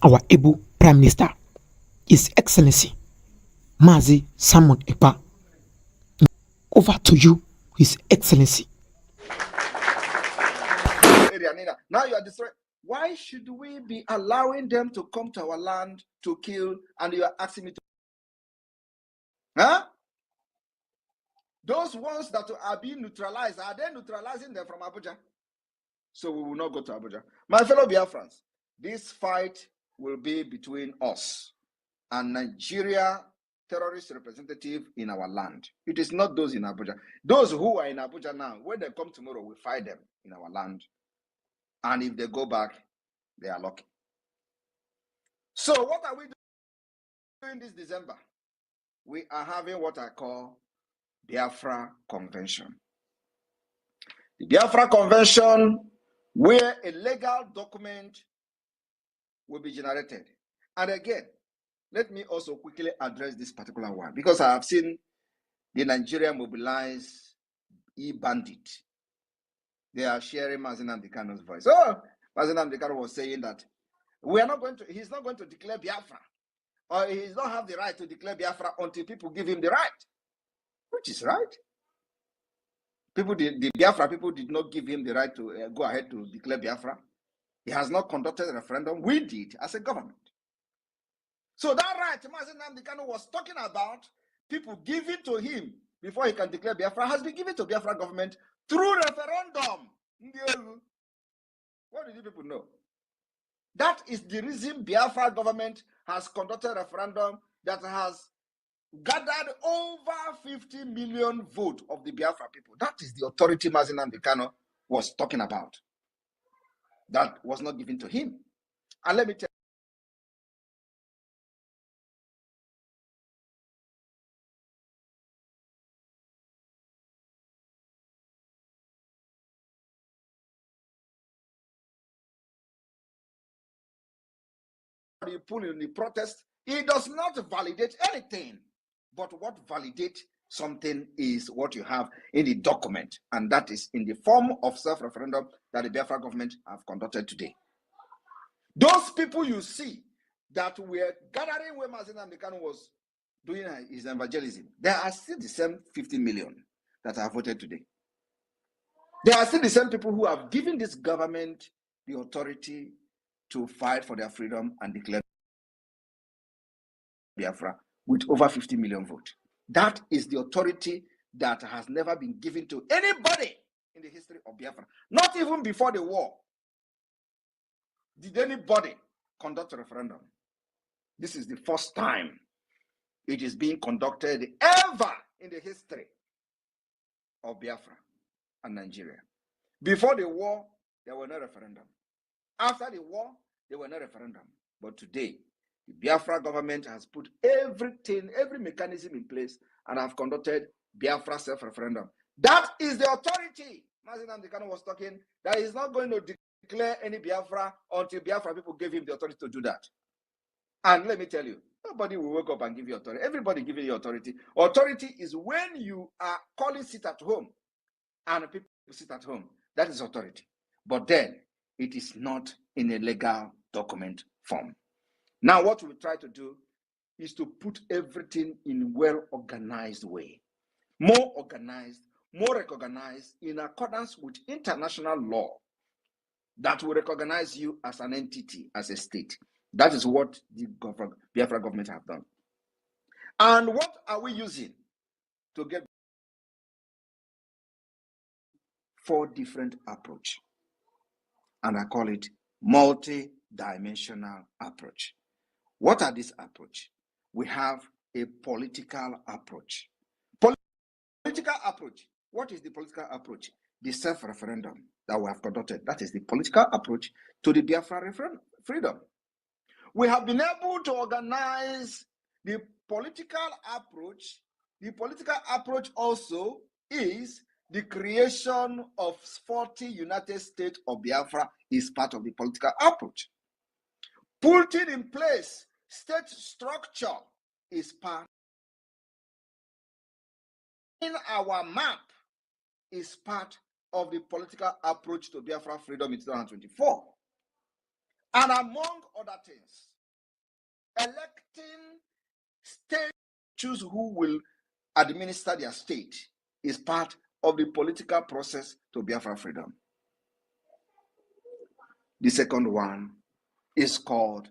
our able Prime Minister, His Excellency Mazi Simon Ekpa. Over to you, His Excellency. Now you are destroying. Why should we be allowing them to come to our land to kill, and you are asking me to? Huh? Those ones that are being neutralized, are they neutralizing them from Abuja? So we will not go to Abuja. My fellow Biafrans, this fight will be between us and Nigeria terrorist representative in our land. It is not those in Abuja. Those who are in Abuja now, when they come tomorrow, we fight them in our land. And if they go back, they are lucky. So what are we doing this December? We are having what I call Biafra Convention. The Biafra Convention, where a legal document will be generated. And again, let me also quickly address this particular one, because I have seen the Nigeria mobilize e-bandit. They are sharing Mazi Nnamdi Kanu's voice. Oh, Mazi Nnamdi Kanu was saying that he's not going to declare Biafra, or he does not have the right to declare Biafra until people give him the right, which is right. The Biafra people did not give him the right to go ahead to declare Biafra. He has not conducted a referendum. We did as a government. So that right Mazi Nnamdi Kanu was talking about, people giving to him before he can declare Biafra, has been given to Biafra government through referendum. What did you people know? That is the reason Biafra government has conducted a referendum that has gathered over 50 million votes of the Biafra people. That is the authority Mazi Nnamdi Kanu was talking about. That was not given to him. And let me tell you, pull in the protest, it does not validate anything. But what validates something is what you have in the document, and that is in the form of self-referendum that the Biafra government have conducted today. Those people you see that were gathering where Mazi Nnamdi Kanu was doing his evangelism, there are still the same 50 million that have voted today. There are still the same people who have given this government the authority to fight for their freedom and declare Biafra with over 50 million votes. That is the authority that has never been given to anybody in the history of Biafra. Not even before the war did anybody conduct a referendum. This is the first time it is being conducted ever in the history of Biafra and Nigeria. Before the war, there were no referendum. After the war, there were no referendum. But today, the Biafra government has put everything, every mechanism in place, and have conducted Biafra self-referendum. That is the authority Mazi Nnamdi Kanu was talking, that he's not going to declare any Biafra until Biafra people gave him the authority to do that. And let me tell you, nobody will wake up and give you authority. Everybody giving you authority. Authority is when you are calling sit at home and people sit at home. That is authority. But then it is not in a legal document form. Now, what we try to do is to put everything in a well-organized way. More organized, more recognized in accordance with international law that will recognize you as an entity, as a state. That is what the Biafra government have done. And what are we using to get 4 different approach? And I call it multi-dimensional approach. What are these approach? We have a political approach. Political approach. What is the political approach? The self-referendum that we have conducted. That is the political approach to the Biafra freedom. We have been able to organize the political approach. The political approach also is the creation of 40 United States of Biafra is part of the political approach. Putting in place state structure is part. In our map is part of the political approach to Biafra freedom in 2024. And among other things, electing states choose who will administer their state is part of the political process to Biafra freedom. The second one is called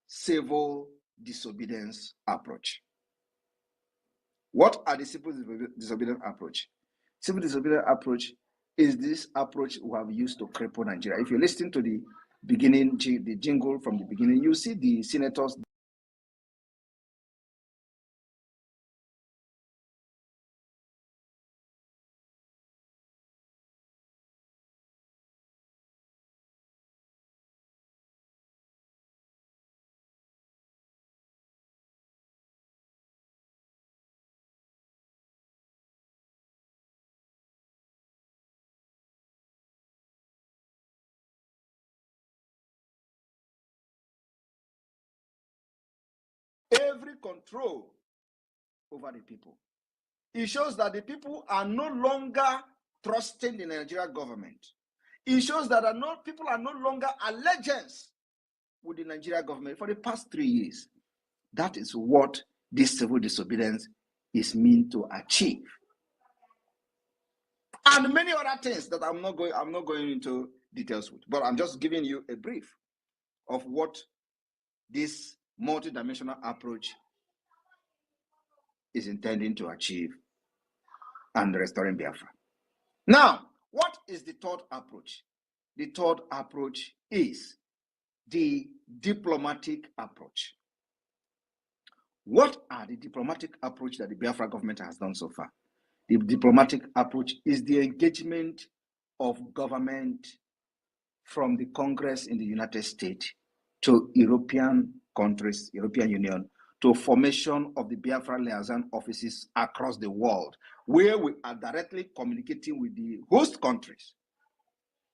civil disobedience approach. What are the civil disobedience approach? Civil disobedience approach is this approach we have used to cripple Nigeria. If you listen to the beginning, the jingle from the beginning, you see the senators. Every control over the people. It shows that the people are no longer trusting the Nigerian government. It shows that people are no longer allegiance with the Nigerian government for the past 3 years. That is what this civil disobedience is meant to achieve. And many other things that I'm not going into details with, but I'm just giving you a brief of what this multidimensional approach is intending to achieve and restoring Biafra. Now, what is the third approach? The third approach is the diplomatic approach. What are the diplomatic approach that the Biafra government has done so far? The diplomatic approach is the engagement of government from the Congress in the United States to European countries, European Union, to formation of the Biafra liaison offices across the world, where we are directly communicating with the host countries.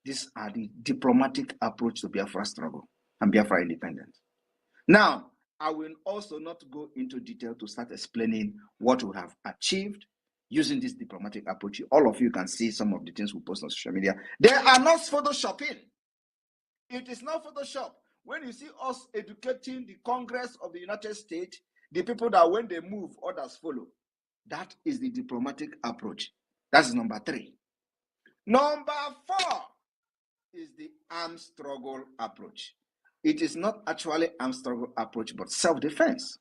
These are the diplomatic approach to Biafra struggle and Biafra independence. Now, I will also not go into detail to start explaining what we have achieved using this diplomatic approach. All of you can see some of the things we post on social media. They are not photoshopping. It is not Photoshop. When you see us educating the Congress of the United States, the people that when they move, others follow. That is the diplomatic approach. That's number 3. Number 4 is the armed struggle approach. It is not actually armed struggle approach, but self-defense.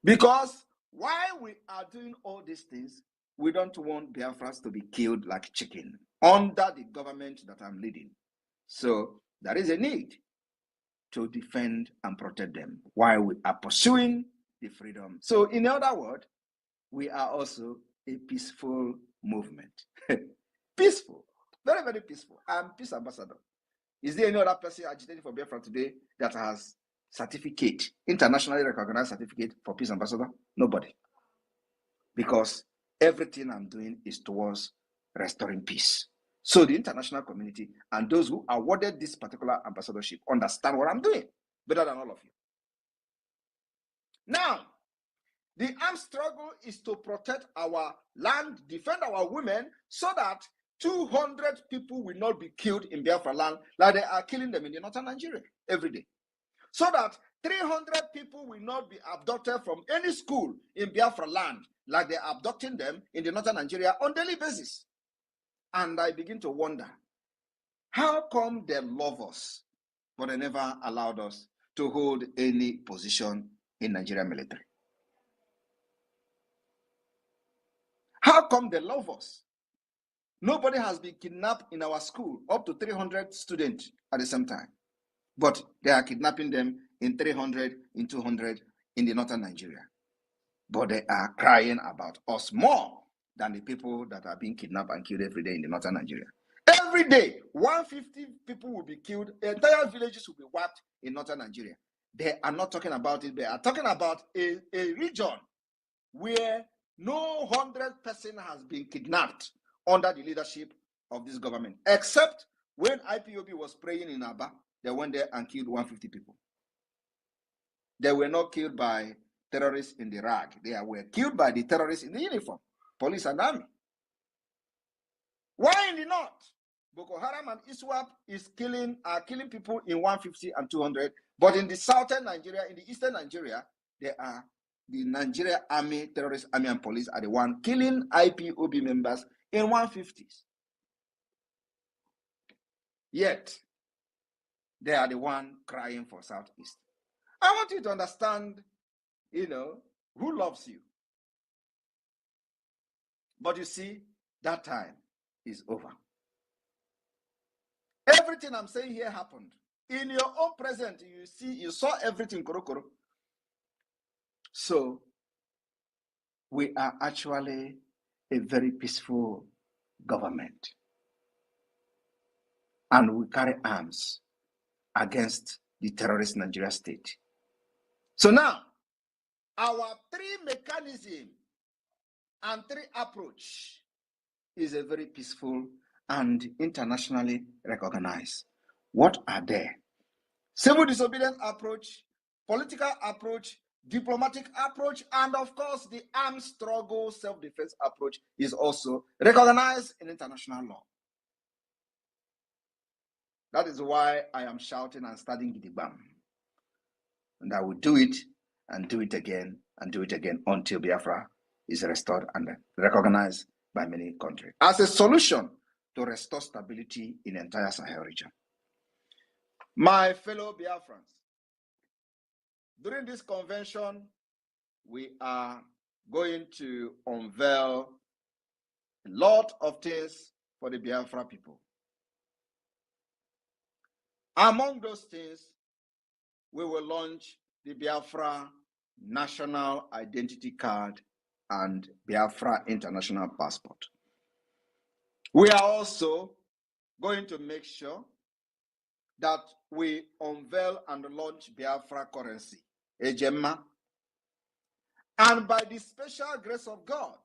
Because while we are doing all these things, we don't want Biafrans to be killed like chicken under the government that I'm leading. So there is a need to defend and protect them while we are pursuing the freedom. So in other words, we are also a peaceful movement. Peaceful, very, very peaceful. I'm peace ambassador. Is there any other person agitating for Biafra today that has certificate, internationally recognized certificate for peace ambassador? Nobody. Because everything I'm doing is towards restoring peace. So the international community and those who awarded this particular ambassadorship understand what I'm doing better than all of you. Now, the armed struggle is to protect our land, defend our women, so that 200 people will not be killed in Biafra land like they are killing them in the northern Nigeria every day. So that 300 people will not be abducted from any school in Biafra land like they are abducting them in the northern Nigeria on a daily basis. And I begin to wonder, how come they love us, but they never allowed us to hold any position in Nigerian military? How come they love us? Nobody has been kidnapped in our school, up to 300 students at the same time. But they are kidnapping them in 300, in 200 in the northern Nigeria. But they are crying about us more than the people that are being kidnapped and killed every day in the northern Nigeria. Every day, 150 people will be killed, entire villages will be wiped in northern Nigeria. They are not talking about it. They are talking about a region where no 100 person has been kidnapped under the leadership of this government, except when IPOB was praying in Aba, they went there and killed 150 people. They were not killed by terrorists in the rag. They were killed by the terrorists in the uniform, police and army. Why in the north? Boko Haram and ISWAP are killing people in 150 and 200. But in the southern Nigeria, in the eastern Nigeria, there are the Nigeria army, terrorist army and police are the one killing IPOB members in 150s. Yet, they are the one crying for Southeast. I want you to understand, who loves you. But you see, that time is over. Everything I'm saying here happened. In your own present, you saw everything, Korokoro. So, we are actually a very peaceful government. And we carry arms against the terrorist Nigeria state. So now, our three mechanism and three approach is a very peaceful and internationally recognized. What are they? Civil disobedience approach, political approach, diplomatic approach, and of course, the armed struggle self-defense approach is also recognized in international law. That is why I am shouting and studying Gidigam. And I will do it and do it again and do it again until Biafra is restored and recognized by many countries as a solution to restore stability in the entire Sahel region. My fellow Biafrans, during this convention, we are going to unveil a lot of things for the Biafra people. Among those things, we will launch the Biafra National Identity Card and Biafra International Passport. We are also going to make sure that we unveil and launch Biafra currency, Ejemma. And by the special grace of God,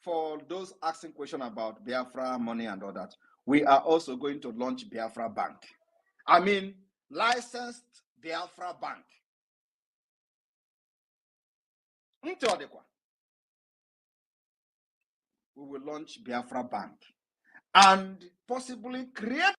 for those asking questions about Biafra money and all that, we are also going to launch Biafra Bank. I mean, licensed Biafra Bank. We will launch Biafra Bank and possibly create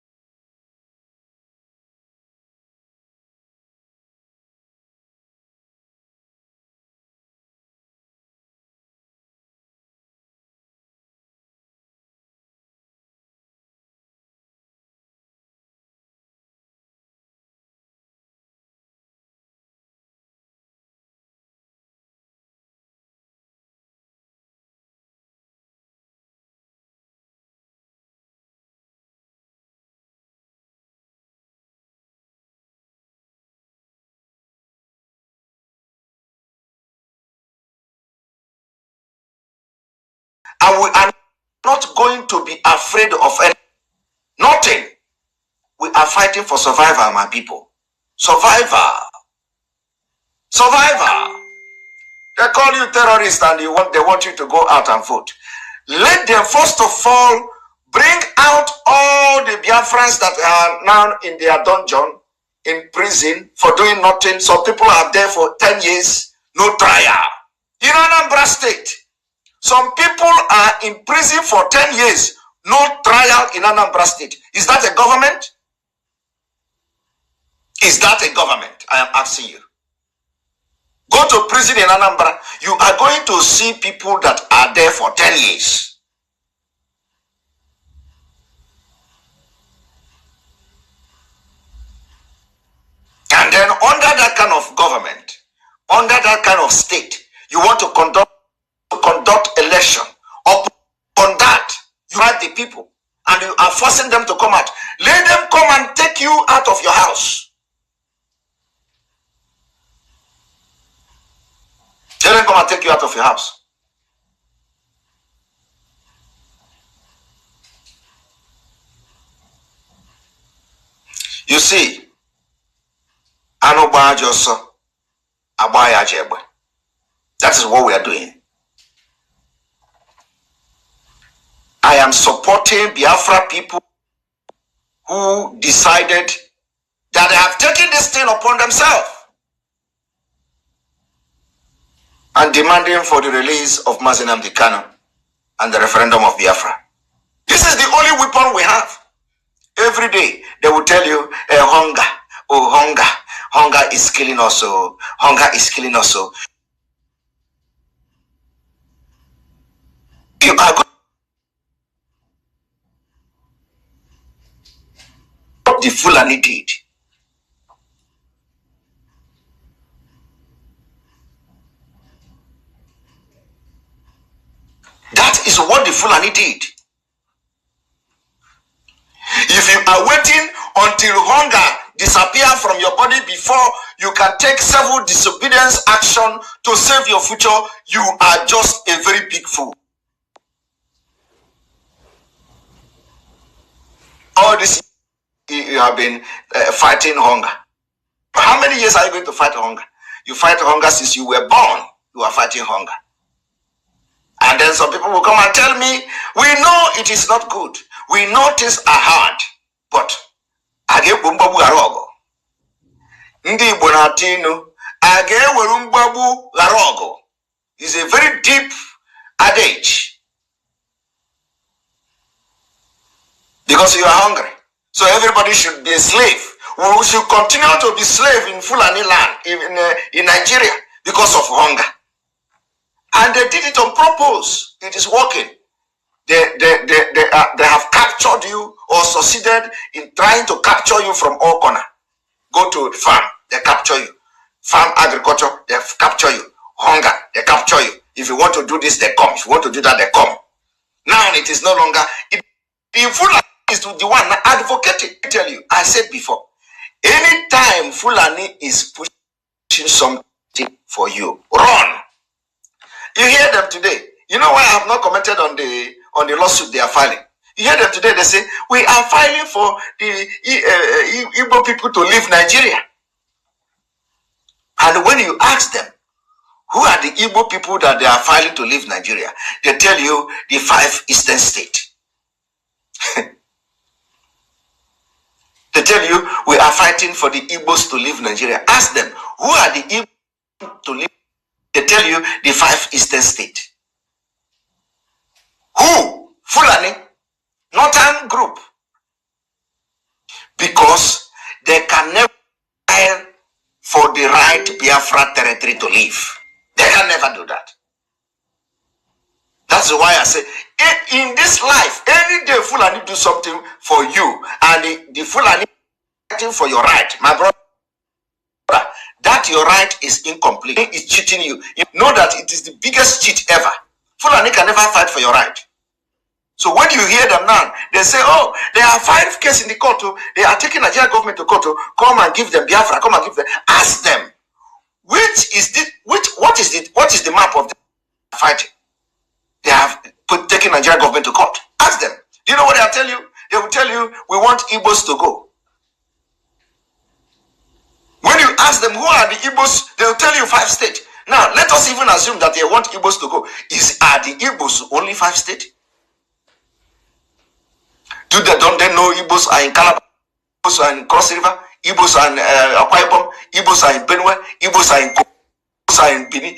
and we are not going to be afraid of nothing. We are fighting for survival, my people. Survival. Survival. They call you terrorist and they want you to go out and vote. Let them first of all bring out all the Biafrans that are now in their dungeon, in prison for doing nothing. Some people are there for 10 years, no trial. In Anambra State, some people are in prison for 10 years, no trial in Anambra State. Is that a government? Is that a government? I am asking you. Go to prison in Anambra, you are going to see people that are there for 10 years. And then under that kind of government, under that kind of state, you want to conduct election. Upon that, you have the people and you are forcing them to come out. Let them come and take you out of your house. Let them come and take you out of your house. You see, that is what we are doing. I am supporting Biafra people who decided that they have taken this thing upon themselves and demanding for the release of Mazi Nnamdi Kanu and the referendum of Biafra. This is the only weapon we have. Every day they will tell you hunger. Oh, hunger. Hunger is killing us. Oh, hunger is killing us. Oh. You are good. What the Fulani did. That is what the Fulani did. If you are waiting until hunger disappear from your body before you can take several disobedience action to save your future, you are just a very big fool. All this you have been fighting hunger. How many years are you going to fight hunger? You fight hunger since you were born. You are fighting hunger. And then some people will come and tell me, we know it is not good. We know things are hard. But age bumbabu garogo. Ndi Igbo na-atinu age weru mgbagbu garogo is a very deep adage. Because you are hungry. So everybody should be a slave. We should continue to be slave in Fulani land, in Nigeria, because of hunger. And they did it on purpose. It is working. They have captured you or succeeded in trying to capture you from all corners. Go to the farm, they capture you. Farm agriculture, they capture you. Hunger, they capture you. If you want to do this, they come. If you want to do that, they come. Now it is no longer. The Fulani is the one advocating. I tell you, I said before, anytime Fulani is pushing something for you, run. You hear them today. You know why I have not commented on the lawsuit they are filing? You hear them today, they say, we are filing for the Igbo people to leave Nigeria. And when you ask them, who are the Igbo people that they are filing to leave Nigeria? They tell you the 5 eastern states. They tell you, we are fighting for the Igbos to leave Nigeria. Ask them, who are the Igbos to leave? They tell you the 5 eastern states. Who? Fulani? Northern group. Because they can never file for the right Biafra territory to leave. They can never do that. That's why I say, in this life, any day Fulani do something for you, and the Fulani fighting for your right, my brother, that your right is incomplete. It's cheating you. You know that it is the biggest cheat ever. Fulani can never fight for your right. So when you hear them now, they say, oh, there are 5 cases in the court. They are taking Nigeria government to court to come and give them Biafra. Come and give them. Ask them, what is the map of the fighting? They have taken Nigeria government to court. Ask them. Do you know what they'll tell you? They will tell you, we want Igbos to go. When you ask them, who are the Igbos? They'll tell you 5 states. Now, let us even assume that they want Igbos to go. Are the Igbos only 5 states? Don't they know Igbos are in Calabar, Igbos are in Cross River, Igbos are in Akwa Ibom, Igbos are in Benue, Igbos are in Igbos are in Benin.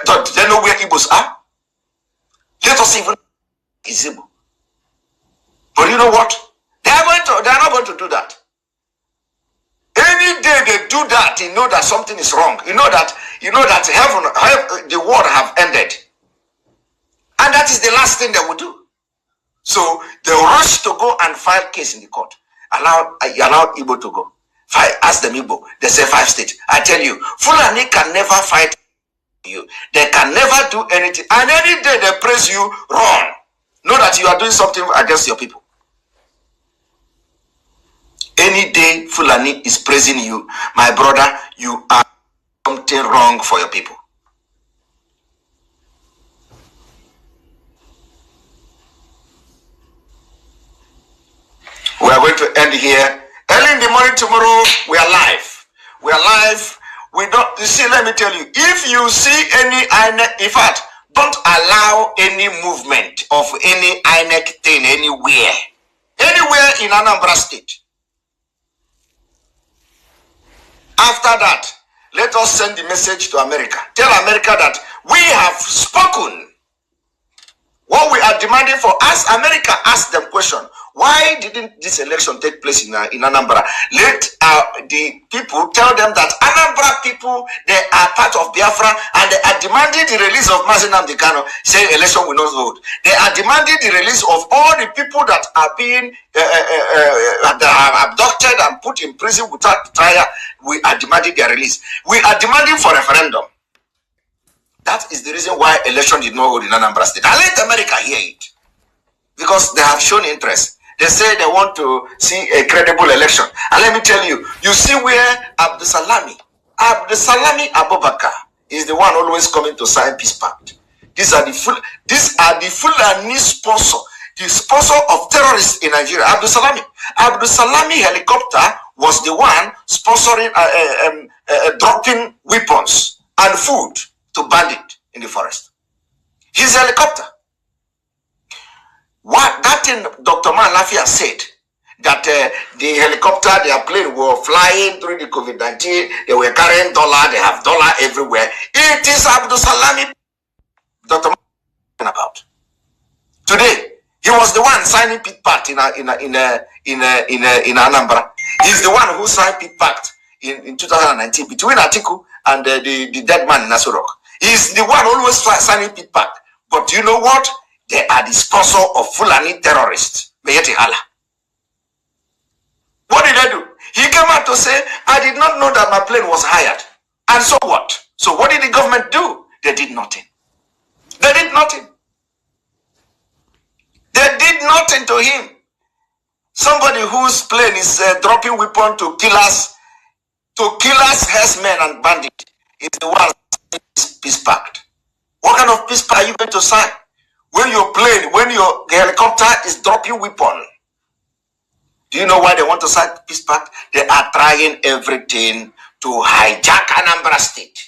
Don't they know where Igbos are? Let us even is Igbo. But you know what? They are not going to do that. Any day they do that, you know that something is wrong. You know that heaven, the world have ended. And that is the last thing they will do. So they rush to go and file case in the court. Allow Igbo to go. Ask them Igbo. They say 5 states. I tell you, Fulani can never fight you. They can never do anything. And any day they praise you, run. Know that you are doing something against your people. Any day Fulani is praising you, my brother, you are something wrong for your people. We are going to end here. Early in the morning tomorrow, we are live. We are live. We don't, you see, let me tell you, if you see any INEC, in fact, don't allow any movement of any INEC thing anywhere in Anambra State. After that, let us send the message to America. Tell America that we have spoken. What we are demanding for, as America asked them question, why didn't this election take place in Anambra? Let the people tell them that Anambra people, they are part of Biafra, and they are demanding the release of Mazi Nnamdi Kanu, saying election will not vote. They are demanding the release of all the people that are being that are abducted and put in prison without trial. We are demanding their release. We are demanding for referendum. That is the reason why election did not hold in Anambra State. And let America hear it, because they have shown interest. They say they want to see a credible election. And let me tell you, you see where Abdusalami Abubakar is the one always coming to sign peace pact. These are the Fulani sponsor, the sponsor of terrorists in Nigeria. Abdusalami helicopter was the one sponsoring dropping weapons and food to bandit in the forest. His helicopter. What that thing Dr. Lafia said, that the helicopter, their plane were flying during the COVID-19, they were carrying dollar, they have dollar everywhere. It is Abdusalami Dr. about. Today, he was the one signing peace pact in Anambra. He's the one who signed peace pact in 2019 between Atiku and the dead man in Nasurok. He's the one always signing peace pact. But you know what? They are the sponsor of Fulani terrorists. What did they do? He came out to say, I did not know that my plane was hired. And so what? So what did the government do? They did nothing. They did nothing. They did nothing to him. Somebody whose plane is dropping weapons to killers, herdsmen and bandits, is the one peace pact. What kind of peace pact are you going to sign? When your plane, the helicopter is dropping weapon. Do you know why they want to sign peace pact? They are trying everything to hijack Anambra State.